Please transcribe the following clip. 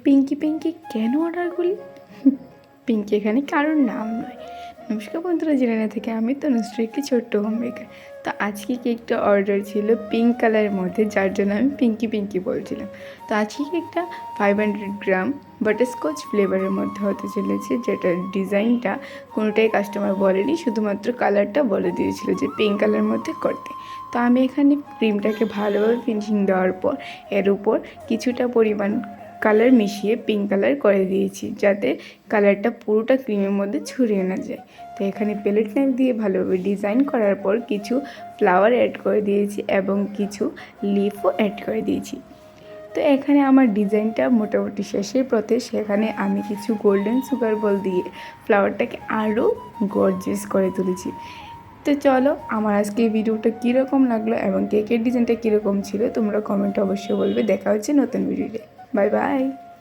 পিঙ্কি পিঙ্কি কেন অর্ডার করলি? পিঙ্কি এখানে কারোর নাম নয়। নমস্কার বন্ধুরা, জেনে না থেকে আমি তনুশ্রী, একটি ছোট্ট হোম মেকার। তো আজকে কেকটা অর্ডার ছিল পিঙ্ক কালারের মধ্যে, যার জন্য আমি পিঙ্কি পিঙ্কি বলছিলাম। তো আজকে কেকটা 500 গ্রাম বাটারস্কচ ফ্লেভারের মধ্যে হতে চলেছে, যেটার ডিজাইনটা কোনোটাই কাস্টমার বলেনি, শুধুমাত্র কালারটা বলে দিয়েছিল যে পিঙ্ক কালারের মধ্যে করতে। তো আমি এখানে ক্রিমটাকে ভালোভাবে ফিনিশিং দেওয়ার পর এর উপর কিছুটা পরিমাণ কালার মিশিয়ে পিঙ্ক কালার করে দিয়েছি, যাতে কালারটা পুরোটা ক্রিমের মধ্যে ছড়িয়ে না যায়। তো এখানে প্যালেট নাইফ দিয়ে ভালোভাবে ডিজাইন করার পর কিছু ফ্লাওয়ার অ্যাড করে দিয়েছি এবং কিছু লিফও অ্যাড করে দিয়েছি। তো এখানে আমার ডিজাইনটা মোটামুটি শেষের পথে। সেখানে আমি কিছু গোল্ডেন সুগার বল দিয়ে ফ্লাওয়ারটাকে আরও গর্জিয়াস করে তুলেছি। তো চলো, আমার আজকে এই ভিডিওটা কীরকম লাগলো এবং কেকের ডিজাইনটা কীরকম ছিল তোমরা কমেন্টে অবশ্যই বলবে। দেখা হচ্ছে নতুন ভিডিওতে। Bye bye.